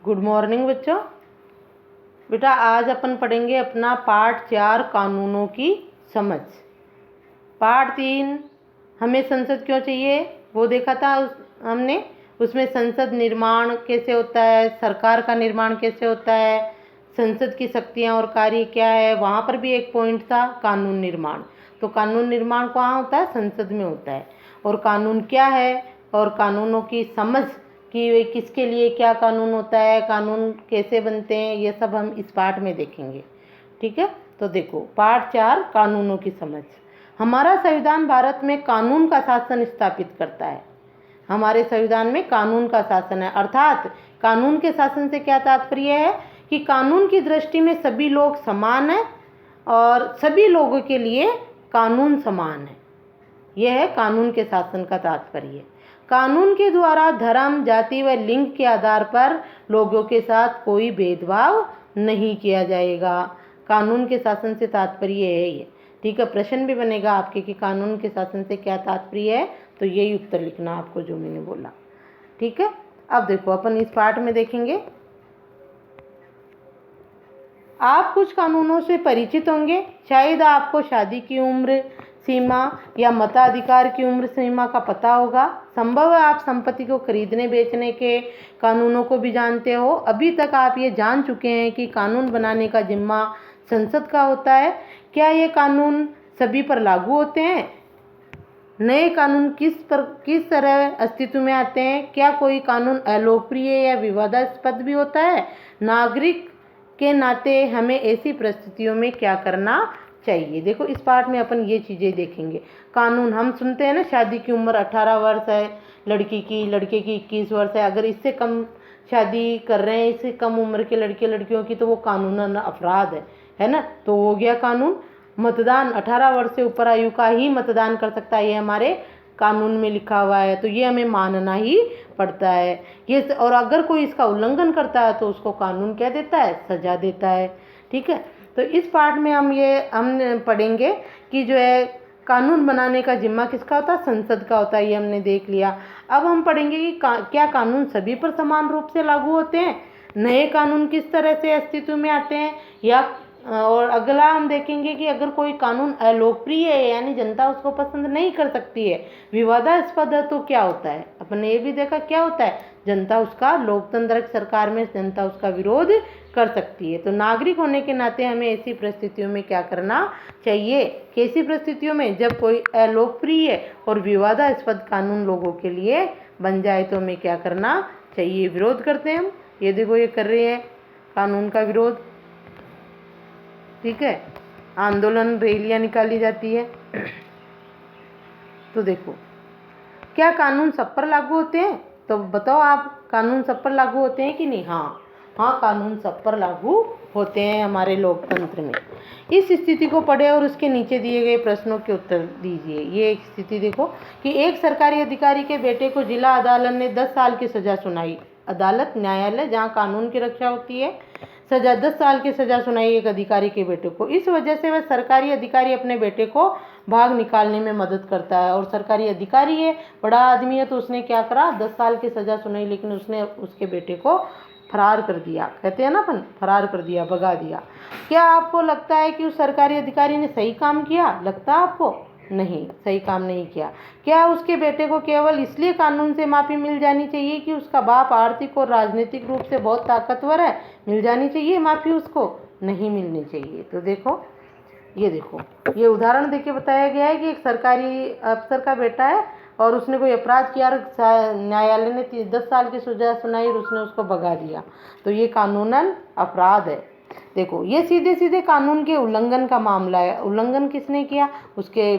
Good morning बच्चों। बेटा आज अपन पढ़ेंगे अपना पाठ 4 कानूनों की समझ। पाठ 3 हमें संसद क्यों चाहिए वो देखा था हमने। उसमें संसद निर्माण कैसे होता है, सरकार का निर्माण कैसे होता है, संसद की शक्तियाँ और कार्य क्या है। वहाँ पर भी एक पॉइंट था कानून निर्माण। तो कानून निर्माण कहाँ होता है? संसद में होता है। और कानून क्या है और कानूनों की समझ कि किसके लिए क्या कानून होता है, कानून कैसे बनते हैं, ये सब हम इस पाठ में देखेंगे। ठीक है, तो देखो पाठ 4 कानूनों की समझ। हमारा संविधान भारत में कानून का शासन स्थापित करता है। हमारे संविधान में कानून का शासन है, अर्थात कानून के शासन से क्या तात्पर्य है कि कानून की दृष्टि में सभी लोग समान हैं और सभी लोगों के लिए कानून समान है। यह है कानून के शासन का तात्पर्य। कानून के द्वारा धर्म, जाति व लिंग के आधार पर लोगों के साथ कोई भेदभाव नहीं किया जाएगा। कानून के शासन से तात्पर्य है ये। ठीक है, प्रश्न भी बनेगा आपके कि कानून के शासन से क्या तात्पर्य है, तो यही उत्तर लिखना आपको जो मैंने बोला। ठीक है, अब देखो अपन इस पाठ में देखेंगे। आप कुछ कानूनों से परिचित होंगे। शायद आपको शादी की उम्र सीमा या मताधिकार की उम्र सीमा का पता होगा। संभव है आप संपत्ति को खरीदने बेचने के कानूनों को भी जानते हो। अभी तक आप ये जान चुके हैं कि कानून बनाने का जिम्मा संसद का होता है। क्या ये कानून सभी पर लागू होते हैं? नए कानून किस तरह अस्तित्व में आते हैं? क्या कोई कानून अलोकप्रिय या विवादास्पद भी होता है? नागरिक के नाते हमें ऐसी परिस्थितियों में क्या करना चाहिए? देखो इस पाठ में अपन ये चीज़ें देखेंगे। कानून हम सुनते हैं ना, शादी की उम्र 18 वर्ष है लड़की की, लड़के की 21 वर्ष है। अगर इससे कम शादी कर रहे हैं, इससे कम उम्र के लड़के लड़कियों की, तो वो कानूनन अपराध है ना। तो हो गया कानून। मतदान 18 वर्ष से ऊपर आयु का ही मतदान कर सकता है, ये हमारे कानून में लिखा हुआ है, तो ये हमें मानना ही पड़ता है ये। और अगर कोई इसका उल्लंघन करता है तो उसको कानून क्या देता है? सजा देता है। ठीक है, तो इस पाठ में हम पढ़ेंगे कि जो है कानून बनाने का जिम्मा किसका होता है? संसद का होता है। ये हमने देख लिया। अब हम पढ़ेंगे कि क्या कानून सभी पर समान रूप से लागू होते हैं, नए कानून किस तरह से अस्तित्व में आते हैं, या और अगला हम देखेंगे कि अगर कोई कानून अलोकप्रिय है यानी जनता उसको पसंद नहीं कर सकती है, विवादास्पद है, तो क्या होता है? अपन ने ये भी देखा क्या होता है, जनता उसका, लोकतंत्र सरकार में जनता उसका विरोध कर सकती है। तो नागरिक होने के नाते हमें ऐसी परिस्थितियों में क्या करना चाहिए? कैसी परिस्थितियों में? जब कोई अलोकप्रिय और विवादास्पद कानून लोगों के लिए बन जाए तो हमें क्या करना चाहिए? विरोध करते हैं हम। ये देखो ये कर रहे हैं कानून का विरोध। ठीक है, आंदोलन, रैलियां निकाली जाती है। तो देखो क्या कानून सब पर लागू होते हैं? तो बताओ आप, कानून सब पर लागू होते हैं कि नहीं? हाँ, कानून सब पर लागू होते हैं हमारे लोकतंत्र में। इस स्थिति को पढ़े और उसके नीचे दिए गए प्रश्नों के उत्तर दीजिए। ये एक स्थिति देखो कि एक सरकारी अधिकारी के बेटे को जिला अदालत ने 10 साल की सजा सुनाई। अदालत, न्यायालय जहाँ कानून की रक्षा होती है, सजा 10 साल की सजा सुनाई एक अधिकारी के बेटे को। इस वजह से वह सरकारी अधिकारी अपने बेटे को भाग निकालने में मदद करता है। और सरकारी अधिकारी है, बड़ा आदमी है, तो उसने क्या करा? 10 साल की सजा सुनाई, लेकिन उसने उसके बेटे को फरार कर दिया। कहते हैं ना अपन, फरार कर दिया, भगा दिया। क्या आपको लगता है कि उस सरकारी अधिकारी ने सही काम किया? लगता है आपको? नहीं, सही काम नहीं किया। क्या उसके बेटे को केवल इसलिए कानून से माफ़ी मिल जानी चाहिए कि उसका बाप आर्थिक और राजनीतिक रूप से बहुत ताकतवर है? मिल जानी चाहिए माफ़ी उसको? नहीं मिलनी चाहिए। तो देखो ये उदाहरण देके बताया गया है कि एक सरकारी अफसर का बेटा है और उसने कोई अपराध किया, न्यायालय ने 10 साल की सजा सुनाई और उसने उसको भगा दिया, तो ये कानूनन अपराध है। देखो ये सीधे सीधे कानून के उल्लंघन का मामला है। उल्लंघन किसने किया? उसके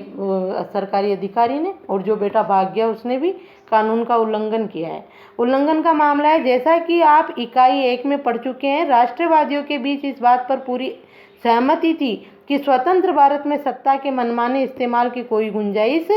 सरकारी अधिकारी ने, और जो बेटा भाग गया उसने भी कानून का उल्लंघन किया है। उल्लंघन का मामला है। जैसा कि आप इकाई 1 में पढ़ चुके हैं, राष्ट्रवादियों के बीच इस बात पर पूरी सहमति थी कि स्वतंत्र भारत में सत्ता के मनमाने इस्तेमाल की कोई गुंजाइश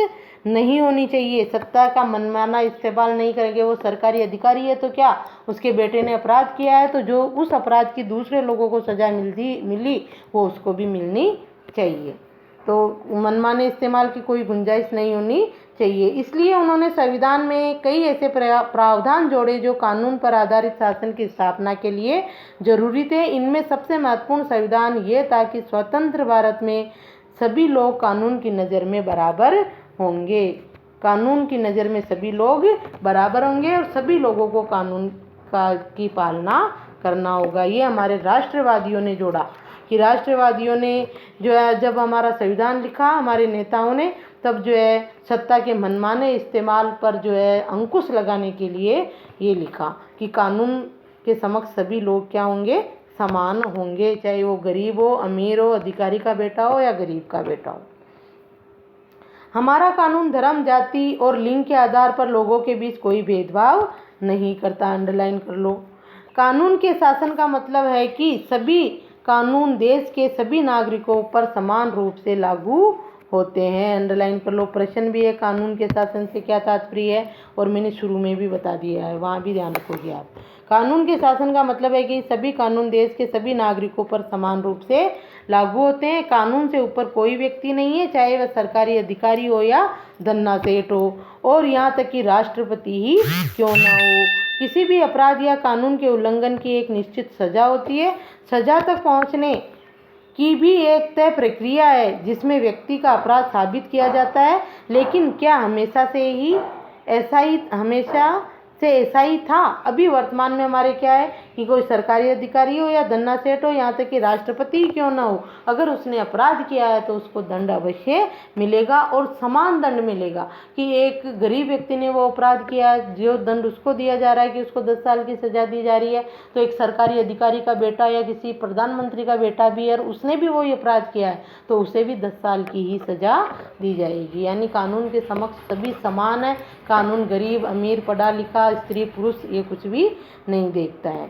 नहीं होनी चाहिए। सत्ता का मनमाना इस्तेमाल नहीं करेंगे। वो सरकारी अधिकारी है तो क्या, उसके बेटे ने अपराध किया है तो जो उस अपराध की दूसरे लोगों को सजा मिली वो उसको भी मिलनी चाहिए। तो मनमाने इस्तेमाल की कोई गुंजाइश नहीं होनी चाहिए। इसलिए उन्होंने संविधान में कई ऐसे प्रावधान जोड़े जो कानून पर आधारित शासन की स्थापना के लिए जरूरी थे। इनमें सबसे महत्वपूर्ण संविधान ये था कि स्वतंत्र भारत में सभी लोग कानून की नज़र में बराबर होंगे। कानून की नज़र में सभी लोग बराबर होंगे और सभी लोगों को कानून की पालना करना होगा। ये हमारे राष्ट्रवादियों ने जोड़ा कि राष्ट्रवादियों ने जो है जब हमारा संविधान लिखा हमारे नेताओं ने, तब जो है सत्ता के मनमाने इस्तेमाल पर जो है अंकुश लगाने के लिए ये लिखा कि कानून के समक्ष सभी लोग क्या होंगे, समान होंगे, चाहे वो गरीब हो, अमीर हो, अधिकारी का बेटा हो या गरीब का बेटा हो। हमारा कानून धर्म, जाति और लिंग के आधार पर लोगों के बीच कोई भेदभाव नहीं करता। अंडरलाइन कर लो। कानून के शासन का मतलब है कि सभी कानून देश के सभी नागरिकों पर समान रूप से लागू होते हैं। अंडरलाइन कर लो। प्रश्न भी है कानून के शासन से क्या तात्पर्य है, और मैंने शुरू में भी बता दिया है, वहाँ भी ध्यान रखोगे आप। कानून के शासन का मतलब है कि सभी कानून देश के सभी नागरिकों पर समान रूप से लागू होते हैं। कानून से ऊपर कोई व्यक्ति नहीं है, चाहे वह सरकारी अधिकारी हो या धन्ना सेठ हो, और यहाँ तक कि राष्ट्रपति ही क्यों ना हो। किसी भी अपराध या कानून के उल्लंघन की एक निश्चित सजा होती है। सजा तक पहुँचने की भी एक तय प्रक्रिया है जिसमें व्यक्ति का अपराध साबित किया जाता है। लेकिन क्या हमेशा से ऐसा ही था? अभी वर्तमान में हमारे क्या है कि कोई सरकारी अधिकारी हो या धन्ना सेठ हो, यहाँ तक कि राष्ट्रपति ही क्यों ना हो, अगर उसने अपराध किया है तो उसको दंड अवश्य मिलेगा और समान दंड मिलेगा। कि एक गरीब व्यक्ति ने वो अपराध किया है, जो दंड उसको दिया जा रहा है कि उसको 10 साल की सज़ा दी जा रही है, तो एक सरकारी अधिकारी का बेटा या किसी प्रधानमंत्री का बेटा भी है और उसने भी वही अपराध किया है तो उसे भी 10 साल की ही सज़ा दी जाएगी। यानी कानून के समक्ष सभी समान है। कानून गरीब, अमीर, पढ़ा लिखा, स्त्री, पुरुष ये कुछ भी नहीं देखता है।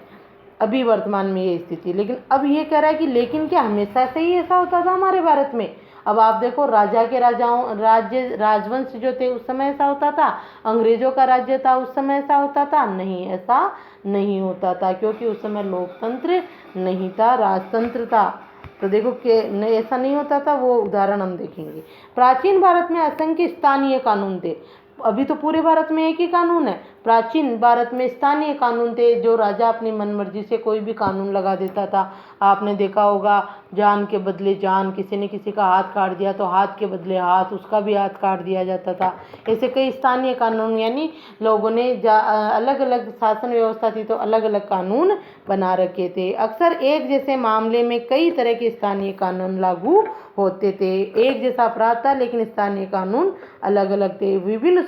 अभी वर्तमान में ये स्थिति। लेकिन अब ये कह रहा है कि लेकिन क्या हमेशा से ही ऐसा होता था हमारे भारत में? अब आप देखो, राजवंश जो थे उस समय ऐसा होता था, अंग्रेजों का राज्य था उस समय ऐसा होता था? नहीं, ऐसा नहीं होता था, क्योंकि उस समय लोकतंत्र नहीं था, राजतंत्र था। तो देखो कि ऐसा नहीं होता था, वो उदाहरण हम देखेंगे। प्राचीन भारत में असंख्य स्थानीय कानून थे। अभी तो पूरे भारत में एक ही कानून है। प्राचीन भारत में स्थानीय कानून थे, जो राजा अपनी मनमर्जी से कोई भी कानून लगा देता था। आपने देखा होगा, जान के बदले जान, किसी ने किसी का हाथ काट दिया तो हाथ के बदले हाथ, उसका भी हाथ काट दिया जाता था। ऐसे कई स्थानीय कानून, यानी लोगों ने अलग अलग शासन व्यवस्था थी तो अलग अलग कानून बना रखे थे। अक्सर एक जैसे मामले में कई तरह के स्थानीय कानून लागू होते थे। एक जैसा अपराध था लेकिन स्थानीय कानून अलग अलग थे। विभिन्न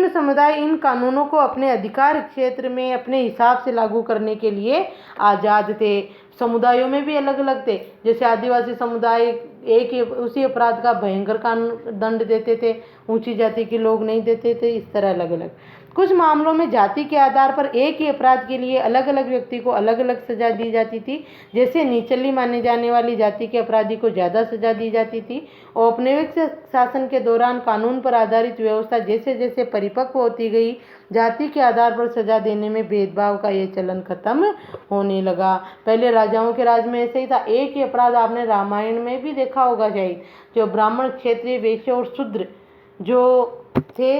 समुदाय इन कानूनों को अपने अधिकार क्षेत्र में अपने हिसाब से लागू करने के लिए आज़ाद थे। समुदायों में भी अलग अलग थे। जैसे आदिवासी समुदाय एक उसी अपराध का भयंकर कानून दंड देते थे, ऊंची जाति के लोग नहीं देते थे। इस तरह अलग अलग। कुछ मामलों में जाति के आधार पर एक ही अपराध के लिए अलग अलग व्यक्ति को अलग अलग सजा दी जाती थी। जैसे निचली माने जाने वाली जाति के अपराधी को ज़्यादा सजा दी जाती थी। औपनिवेशिक शासन के दौरान कानून पर आधारित व्यवस्था जैसे जैसे परिपक्व होती गई, जाति के आधार पर सजा देने में भेदभाव का ये चलन खत्म होने लगा। पहले राजाओं के राज में ऐसे ही था। एक ही अपराध आपने रामायण में भी देखा होगा शायद, जो ब्राह्मण, क्षत्रिय, वैश्य और शूद्र जो थे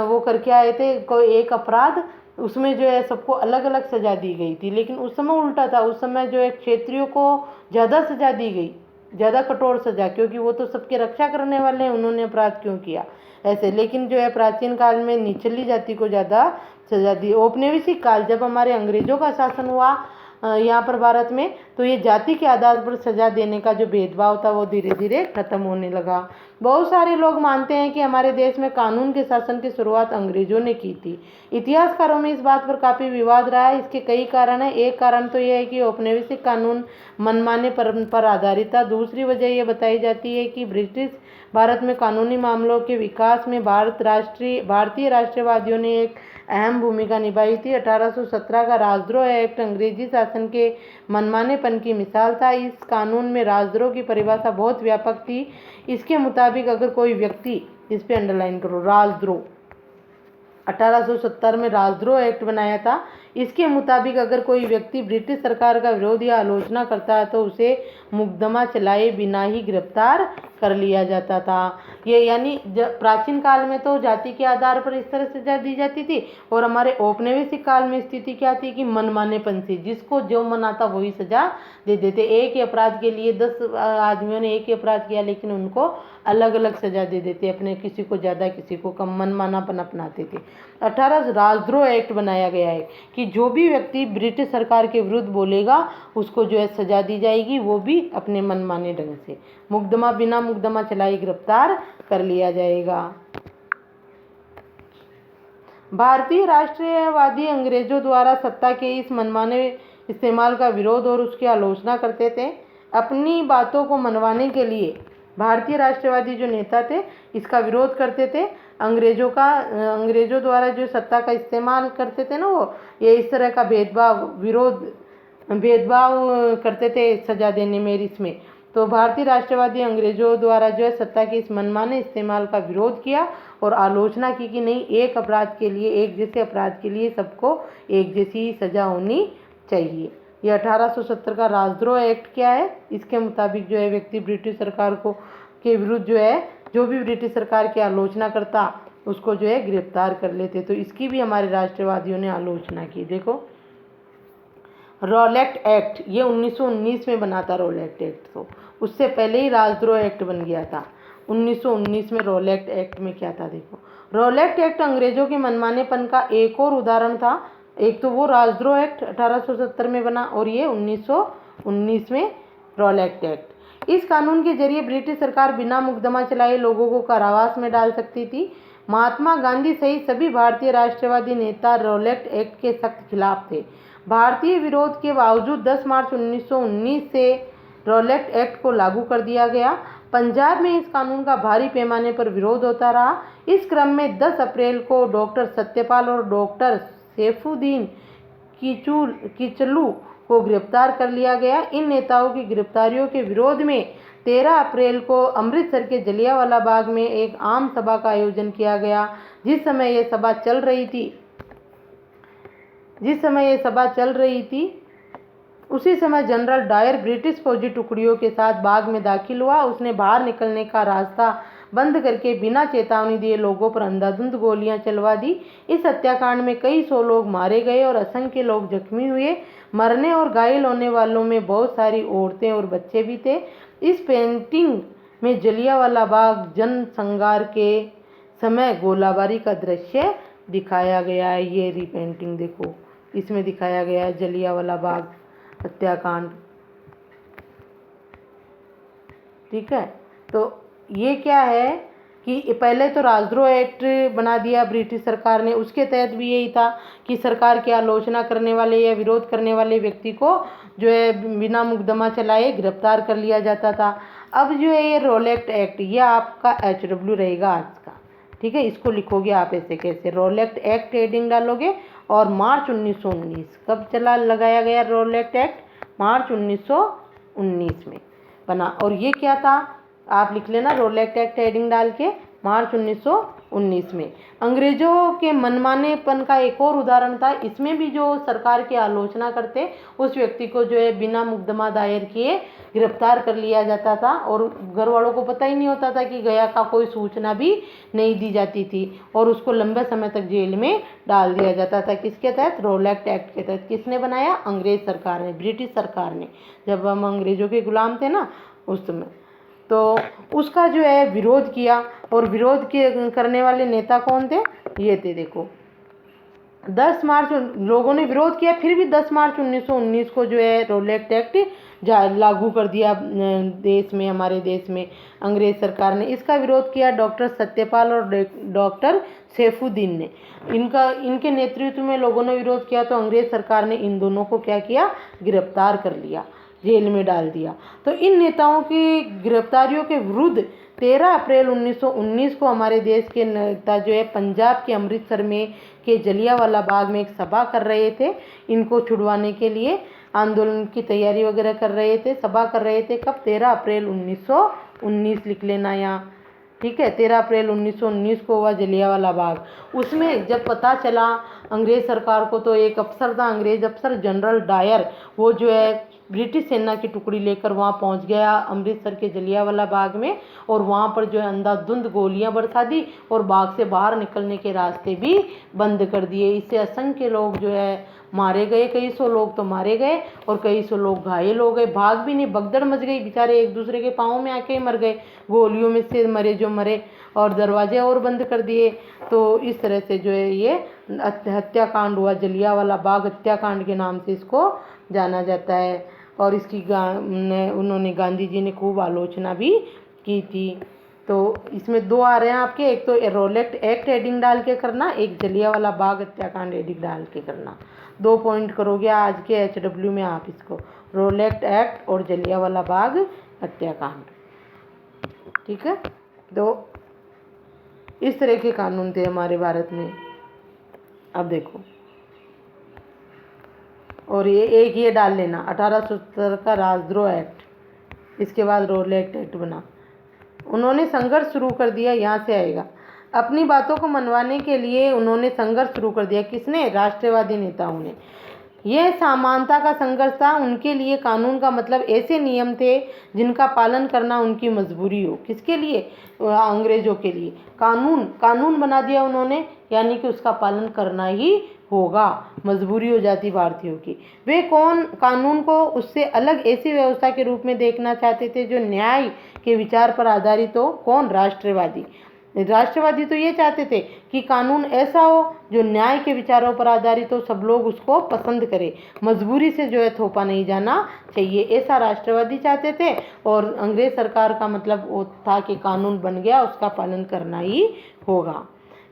वो करके आए थे कोई एक अपराध, उसमें जो है सबको अलग अलग सजा दी गई थी। लेकिन उस समय उल्टा था, उस समय जो है क्षत्रियों को ज़्यादा सजा दी गई, ज़्यादा कठोर सजा, क्योंकि वो तो सबकी रक्षा करने वाले हैं, उन्होंने अपराध क्यों किया ऐसे। लेकिन जो है प्राचीन काल में निचली जाति को ज़्यादा सजा दी। औपनिवेशिक काल, जब हमारे अंग्रेजों का शासन हुआ यहाँ पर भारत में, तो ये जाति के आधार पर सजा देने का जो भेदभाव था वो धीरे धीरे खत्म होने लगा। बहुत सारे लोग मानते हैं कि हमारे देश में कानून के शासन की शुरुआत अंग्रेजों ने की थी। इतिहासकारों में इस बात पर काफ़ी विवाद रहा है। इसके कई कारण हैं। एक कारण तो यह है कि औपनिवेशिक कानून मनमाने पर आधारित था। दूसरी वजह यह बताई जाती है कि ब्रिटिश भारत में कानूनी मामलों के विकास में भारतीय राष्ट्रवादियों ने एक अहम भूमिका निभाई थी। 1817 का राजद्रोह एक्ट अंग्रेजी शासन के मनमानेपन की मिसाल था। इस कानून में राजद्रोह की परिभाषा बहुत व्यापक थी। इसके मुताबिक अगर कोई व्यक्ति, इस पे अंडरलाइन करो, राजद्रोह, 1870 में राजद्रोह एक्ट बनाया था। इसके मुताबिक अगर कोई व्यक्ति ब्रिटिश सरकार का विरोध या आलोचना करता है तो उसे मुकदमा चलाए बिना ही गिरफ्तार कर लिया जाता था। ये यानी प्राचीन काल में तो जाति के आधार पर इस तरह सजा दी जाती थी, और हमारे औपनिवेशिक काल में स्थिति क्या थी कि मनमानेपन से जिसको जो मन आता वही सजा दे देते। एक ही अपराध के लिए 10 आदमियों ने एक ही अपराध किया, लेकिन उनको अलग अलग सजा दे देते, अपने किसी को ज़्यादा किसी को कम, मनमानापन अपनाते थे। 18 राजद्रोह एक्ट बनाया गया है कि जो भी व्यक्ति ब्रिटिश सरकार के विरुद्ध बोलेगा उसको जो है सजा दी जाएगी, वो भी अपने मनमाने ढंग से। मुकदमा बिना मुकदमा चलाए गिरफ्तार कर लिया जाएगा। भारतीय राष्ट्रीयवादी अंग्रेजों द्वारा सत्ता के इस मनमाने इस्तेमाल का विरोध और उसकी आलोचना करते थे। अपनी बातों को मनवाने के लिए भारतीय राष्ट्रवादी जो नेता थे इसका विरोध करते थे। अंग्रेजों द्वारा जो सत्ता का इस्तेमाल करते थे ना, वो ये इस तरह का भेदभाव करते थे सजा देने में, इसमें। तो भारतीय राष्ट्रवादी अंग्रेजों द्वारा जो है सत्ता के इस मनमाने इस्तेमाल का विरोध किया और आलोचना की कि नहीं, एक अपराध के लिए, एक जैसे अपराध के लिए सबको एक जैसी सजा होनी चाहिए। ये 1870 का राजद्रोह एक्ट क्या है, इसके मुताबिक जो है व्यक्ति ब्रिटिश सरकार के विरुद्ध जो है, जो भी ब्रिटिश सरकार की आलोचना करता उसको जो है गिरफ्तार कर लेते। तो इसकी भी हमारे राष्ट्रवादियों ने आलोचना की। देखो रॉलेट एक्ट, ये 1919 में बना था रॉलेट एक्ट, तो उससे पहले ही राजद्रोह एक्ट बन गया था। 1919 में रॉलेट एक्ट में क्या था, देखो रॉलेट एक्ट अंग्रेजों के मनमानेपन का एक और उदाहरण था। एक तो वो राजद्रोह एक्ट 1870 में बना, और ये 1919 में रॉलेट एक्ट। इस कानून के जरिए ब्रिटिश सरकार बिना मुकदमा चलाए लोगों को कारावास में डाल सकती थी। महात्मा गांधी सहित सभी भारतीय राष्ट्रवादी नेता रॉलेट एक्ट के सख्त खिलाफ थे। भारतीय विरोध के बावजूद 10 मार्च 1919 से रॉलेट एक्ट को लागू कर दिया गया। पंजाब में इस कानून का भारी पैमाने पर विरोध होता रहा। इस क्रम में 10 अप्रैल को डॉक्टर सत्यपाल और डॉक्टर सैफुद्दीन किचलू को गिरफ्तार कर लिया गया। इन नेताओं की गिरफ्तारियों के विरोध में 13 अप्रैल को अमृतसर के जलियांवाला बाग में एक आम सभा का आयोजन किया गया। जिस समय ये सभा चल रही थी उसी समय जनरल डायर ब्रिटिश फौजी टुकड़ियों के साथ बाग में दाखिल हुआ। उसने बाहर निकलने का रास्ता बंद करके बिना चेतावनी दिए लोगों पर अंधाधुंध गोलियां चलवा दी। इस हत्याकांड में कई सौ लोग मारे गए और असंख्य लोग जख्मी हुए। मरने और घायल होने वालों में बहुत सारी औरतें और बच्चे भी थे। इस पेंटिंग में जलियांवाला बाग जनसंहार के समय गोलाबारी का दृश्य दिखाया गया है। ये रीपेंटिंग देखो, इसमें दिखाया गया है जलियांवाला बाग हत्याकांड। ठीक है, तो ये क्या है कि पहले तो राजद्रोह एक्ट बना दिया ब्रिटिश सरकार ने, उसके तहत भी यही था कि सरकार की आलोचना करने वाले या विरोध करने वाले व्यक्ति को जो है बिना मुकदमा चलाए गिरफ्तार कर लिया जाता था। अब जो है ये रॉलेट एक्ट, ये आपका HW रहेगा आज का। ठीक है, इसको लिखोगे आप ऐसे कैसे, रॉलेट एक्ट हेडिंग डालोगे और मार्च 1919 कब लगाया गया रॉलेट एक्ट, मार्च 1919 में बना। और ये क्या था आप लिख लेना, रॉलेट एक्ट हेडिंग डाल के मार्च 1919 में। अंग्रेजों के मनमानेपन का एक और उदाहरण था। इसमें भी जो सरकार की आलोचना करते उस व्यक्ति को जो है बिना मुकदमा दायर किए गिरफ्तार कर लिया जाता था, और घर वालों को पता ही नहीं होता था कि गया का कोई सूचना भी नहीं दी जाती थी, और उसको लंबे समय तक जेल में डाल दिया जाता था। किसके तहत, रॉलेट एक्ट के तहत। किसने बनाया, अंग्रेज सरकार ने, ब्रिटिश सरकार ने, जब हम अंग्रेजों के गुलाम थे ना उस समय। तो उसका जो है विरोध किया, और विरोध करने वाले नेता कौन थे, ये थे देखो 10 मार्च लोगों ने विरोध किया, फिर भी 10 मार्च 1919 को जो है रॉलेट एक्ट लागू कर दिया देश में, हमारे देश में अंग्रेज सरकार ने। इसका विरोध किया डॉक्टर सत्यपाल और डॉक्टर सैफुद्दीन ने। इनके नेतृत्व में लोगों ने विरोध किया, तो अंग्रेज सरकार ने इन दोनों को क्या किया, गिरफ्तार कर लिया, जेल में डाल दिया। तो इन नेताओं की गिरफ्तारियों के विरुद्ध 13 अप्रैल 1919 को हमारे देश के नेता जो है पंजाब के अमृतसर में के जलियांवाला बाग में एक सभा कर रहे थे। इनको छुड़वाने के लिए आंदोलन की तैयारी वगैरह कर रहे थे, सभा कर रहे थे। कब, 13 अप्रैल 1919 लिख लेना यहाँ, ठीक है। 13 अप्रैल 1919 को हुआ जलियांवाला बाग। उसमें जब पता चला अंग्रेज सरकार को, तो एक अफसर था, अंग्रेज अफसर जनरल डायर, वो जो है ब्रिटिश सेना की टुकड़ी लेकर वहाँ पहुँच गया अमृतसर के जलियांवाला बाग में, और वहाँ पर जो है अंधाधुंध गोलियां बरसा दी और बाग से बाहर निकलने के रास्ते भी बंद कर दिए। इससे असंख्य लोग जो है मारे गए, कई सौ लोग तो मारे गए और कई सौ लोग घायल हो गए। भाग भी नहीं, भगदड़ मच गई, बेचारे एक दूसरे के पाँव में आके ही मर गए, गोलियों में से मरे जो मरे, और दरवाजे और बंद कर दिए। तो इस तरह से जो है ये हत्याकांड हुआ, जलियांवाला बाग हत्याकांड के नाम से इसको जाना जाता है। और इसकी उन्होंने गांधी जी ने खूब आलोचना भी की थी। तो इसमें दो आ रहे हैं आपके, एक तो रोलेट एक्ट हेडिंग डाल के करना, एक जलियांवाला बाग हत्याकांड हेडिंग डाल के करना। 2 पॉइंट करोगे आज के HW में आप इसको, रोलेट एक्ट और जलियांवाला बाग हत्याकांड। ठीक है। तो इस तरह के कानून थे हमारे भारत में। अब देखो, और ये डाल लेना 1870 का राजद्रोह एक्ट, इसके बाद रोलेट एक्ट बना। उन्होंने संघर्ष शुरू कर दिया, यहाँ से आएगा। अपनी बातों को मनवाने के लिए उन्होंने संघर्ष शुरू कर दिया। किसने? राष्ट्रवादी नेताओं ने। यह समानता का संघर्ष था। उनके लिए कानून का मतलब ऐसे नियम थे जिनका पालन करना उनकी मजबूरी हो। किसके लिए? अंग्रेजों के लिए। कानून बना दिया उन्होंने, यानी कि उसका पालन करना ही होगा, मजबूरी हो जाती भारतीयों की। वे कौन कानून को उससे अलग ऐसी व्यवस्था के रूप में देखना चाहते थे जो न्याय के विचार पर आधारित हो। कौन? राष्ट्रवादी। राष्ट्रवादी तो ये चाहते थे कि कानून ऐसा हो जो न्याय के विचारों पर आधारित हो, सब लोग उसको पसंद करें, मजबूरी से जो है थोपा नहीं जाना चाहिए, ऐसा राष्ट्रवादी चाहते थे। और अंग्रेज सरकार का मतलब वो था कि कानून बन गया, उसका पालन करना ही होगा।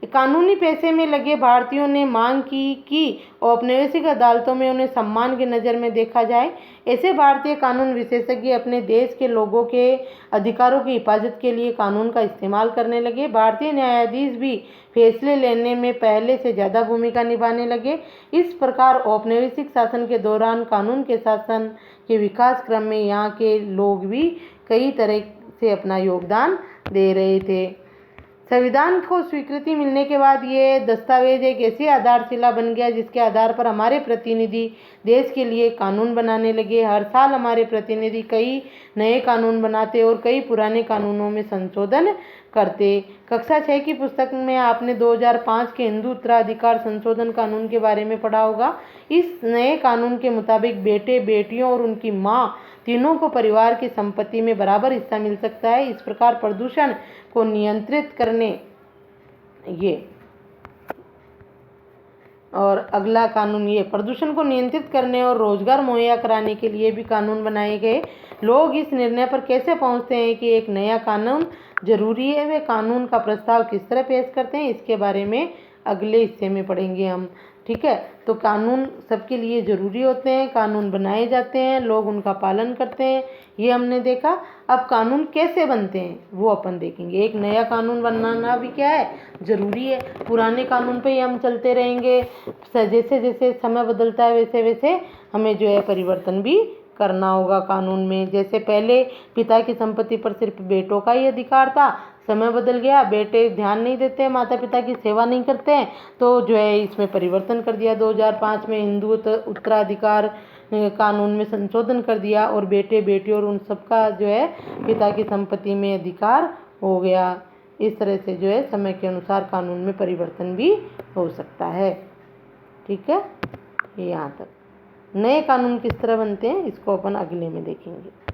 कानूनी पेशे में लगे भारतीयों ने मांग की कि औपनिवेशिक अदालतों में उन्हें सम्मान की नज़र में देखा जाए। ऐसे भारतीय कानून विशेषज्ञ अपने देश के लोगों के अधिकारों की हिफाजत के लिए कानून का इस्तेमाल करने लगे। भारतीय न्यायाधीश भी फैसले लेने में पहले से ज़्यादा भूमिका निभाने लगे। इस प्रकार औपनिवेशिक शासन के दौरान कानून के शासन के विकास क्रम में यहाँ के लोग भी कई तरह से अपना योगदान दे रहे थे। संविधान को स्वीकृति मिलने के बाद ये दस्तावेज एक ऐसी आधारशिला बन गया जिसके आधार पर हमारे प्रतिनिधि देश के लिए कानून बनाने लगे। हर साल हमारे प्रतिनिधि कई नए कानून बनाते और कई पुराने कानूनों में संशोधन करते। कक्षा 6 की पुस्तक में आपने 2005 के हिंदू उत्तराधिकार संशोधन कानून के बारे में पढ़ा होगा। इस नए कानून के मुताबिक बेटे, बेटियों और उनकी माँ तीनों को परिवार की संपत्ति में बराबर हिस्सा मिल सकता है। इस प्रकार प्रदूषण को नियंत्रित करने ये और अगला कानून, ये प्रदूषण को नियंत्रित करने और रोजगार मुहैया कराने के लिए भी कानून बनाए गए। लोग इस निर्णय पर कैसे पहुंचते हैं कि एक नया कानून जरूरी है, वे कानून का प्रस्ताव किस तरह पेश करते हैं, इसके बारे में अगले हिस्से में पढ़ेंगे हम। ठीक है। तो कानून सबके लिए ज़रूरी होते हैं, कानून बनाए जाते हैं, लोग उनका पालन करते हैं, ये हमने देखा। अब कानून कैसे बनते हैं वो अपन देखेंगे। एक नया कानून बनाना भी क्या है? ज़रूरी है। पुराने कानून पे ही हम चलते रहेंगे, जैसे जैसे समय बदलता है वैसे वैसे हमें जो है परिवर्तन भी करना होगा कानून में। जैसे पहले पिता की संपत्ति पर सिर्फ बेटों का ही अधिकार था, समय बदल गया, बेटे ध्यान नहीं देते, माता पिता की सेवा नहीं करते हैं, तो जो है इसमें परिवर्तन कर दिया। 2005 में हिंदू उत्तराधिकार कानून में संशोधन कर दिया और बेटे, बेटी और उन सबका जो है पिता की संपत्ति में अधिकार हो गया। इस तरह से जो है समय के अनुसार कानून में परिवर्तन भी हो सकता है। ठीक है, यहाँ तक। नए कानून किस तरह बनते हैं इसको अपन अगले में देखेंगे।